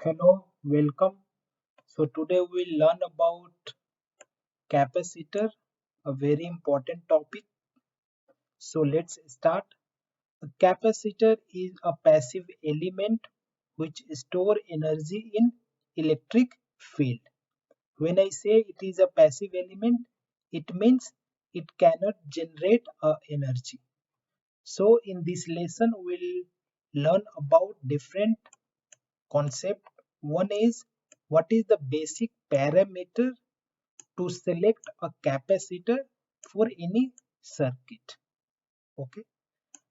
Hello, welcome. So today we'll learn about capacitor, a very important topic. So let's start. A capacitor is a passive element which store energy in electric field. When I say it is a passive element, it means it cannot generate energy. So in this lesson we'll learn about different concept. One is what is the basic parameter to select a capacitor for any circuit. Okay.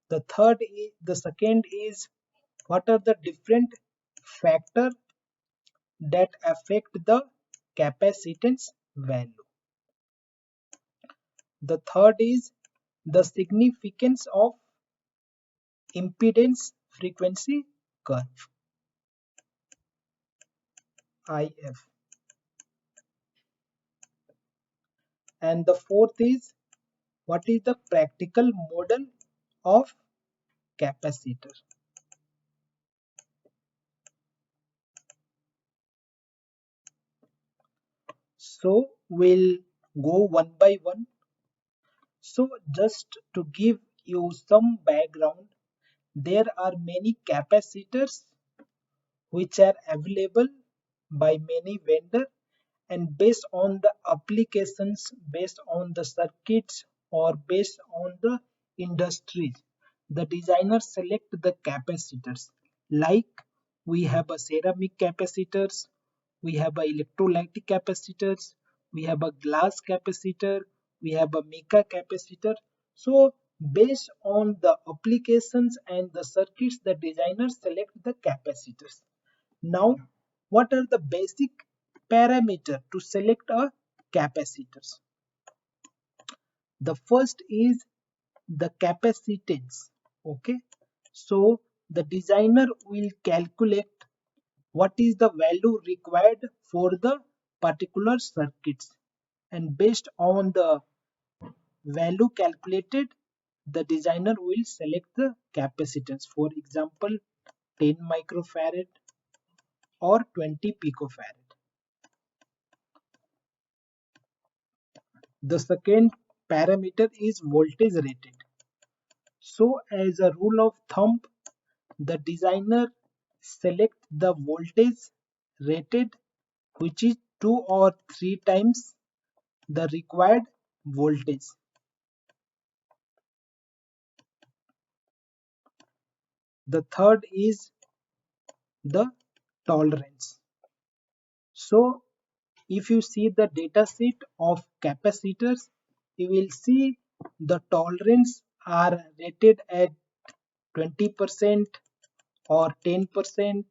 The second is what are the different factor that affect the capacitance value. The third is the significance of impedance frequency curve, IF. And the fourth is what is the practical model of capacitor. So we'll go one by one. So just to give you some background, there are many capacitors which are available by many vendors, and based on the applications, based on the circuits, or based on the industries, the designers select the capacitors. Like we have a ceramic capacitors, we have a electrolytic capacitors, we have a glass capacitor, we have a mica capacitor. So based on the applications and the circuits, the designers select the capacitors. Now, what are the basic parameter to select a capacitors? The first is the capacitance. Okay, so the designer will calculate what is the value required for the particular circuits, and based on the value calculated, the designer will select the capacitance. For example, 10 microfarad or 20 picofarad. The second parameter is voltage rated. So as a rule of thumb, the designer select the voltage rated which is 2 or 3 times the required voltage. The third is the tolerance. So if you see the data sheet of capacitors, you will see the tolerance are rated at 20% or 10%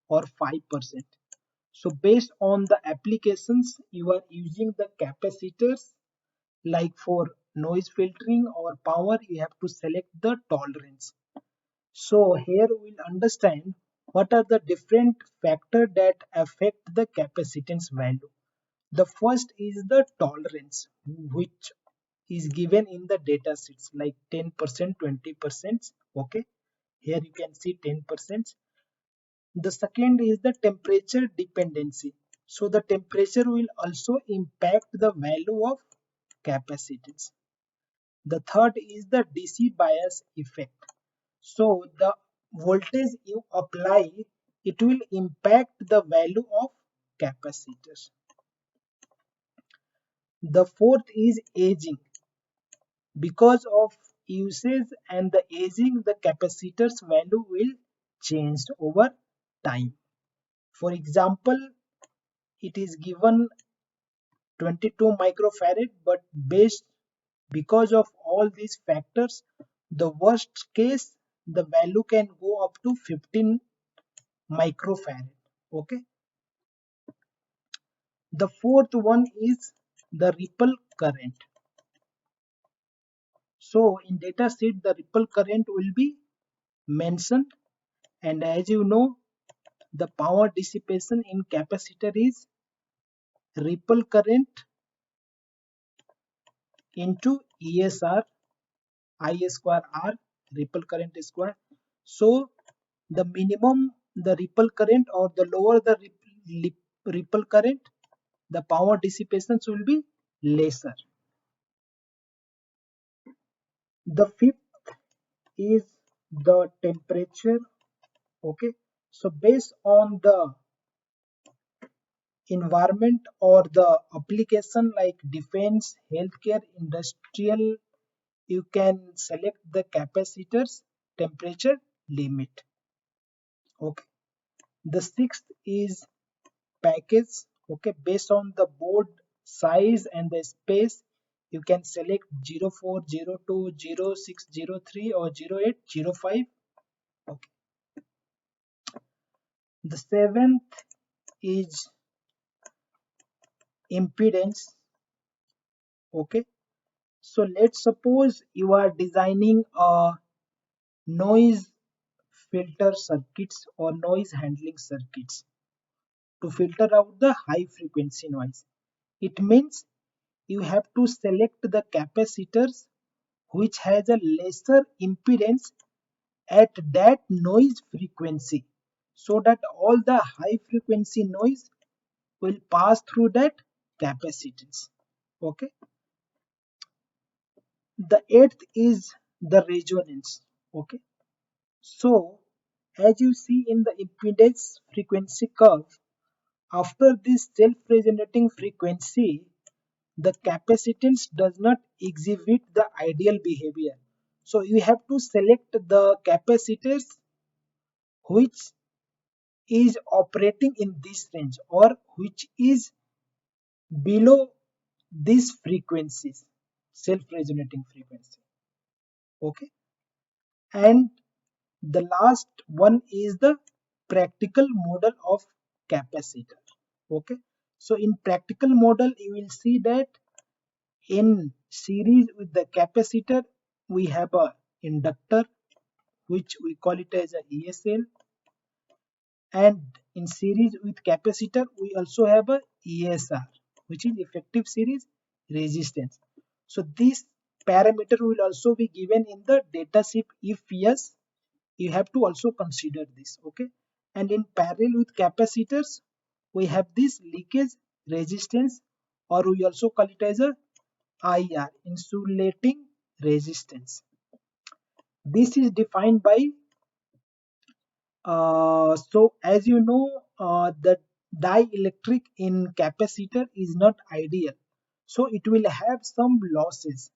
or 5%. So based on the applications you are using the capacitors, like for noise filtering or power, you have to select the tolerance. So here we'll understand what are the different factors that affect the capacitance value. The first is the tolerance, which is given in the data sheets like 10%, 20%. Okay, here you can see 10%. The second is the temperature dependency. So the temperature will also impact the value of capacitance. The third is the DC bias effect. So the voltage you apply, it will impact the value of capacitors. The fourth is aging. Because of usage and the aging, the capacitor's value will change over time. For example, it is given 22 microfarad, but based because of all these factors, the worst case the value can go up to 15 microfarad. Okay, the fourth one is the ripple current. So in data sheet the ripple current will be mentioned, and as you know, the power dissipation in capacitor is ripple current into ESR, I square R, ripple current square. So the minimum the ripple current or the lower the ripple current, the power dissipations will be lesser. The fifth is the temperature. Okay, so based on the environment or the application like defense, healthcare, industrial, you can select the capacitor's temperature limit. Okay, the sixth is package. Okay, based on the board size and the space, you can select 04, 02, 06, 03 or 08, 05. Okay, the seventh is impedance. Okay, so let's suppose you are designing a noise filter circuits or noise handling circuits to filter out the high frequency noise. It means you have to select the capacitors which has a lesser impedance at that noise frequency, so that all the high frequency noise will pass through that capacitance. Okay, the eighth is the resonance. Okay, so as you see in the impedance frequency curve, after this self-resonating frequency, the capacitance does not exhibit the ideal behavior. So you have to select the capacitors which is operating in this range or which is below these frequencies, self-resonating frequency. Okay, and the last one is the practical model of capacitor. Okay, so in practical model you will see that in series with the capacitor we have a inductor which we call it as a ESL, and in series with capacitor we also have a ESR which is effective series resistance. So this parameter will also be given in the datasheet. If yes, you have to also consider this. Okay, and in parallel with capacitors we have this leakage resistance, or we also call it as a IR, insulating resistance. This is defined by so as you know, the dielectric in capacitor is not ideal, so it will have some losses,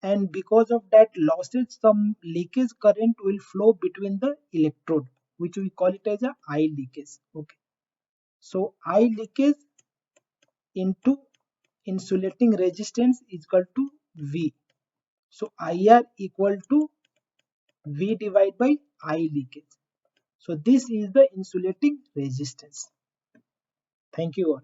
and because of that losses some leakage current will flow between the electrode, which we call it as a I leakage. Okay, so I leakage into insulating resistance is equal to V, so IR equal to V divided by I leakage. So this is the insulating resistance. Thank you all.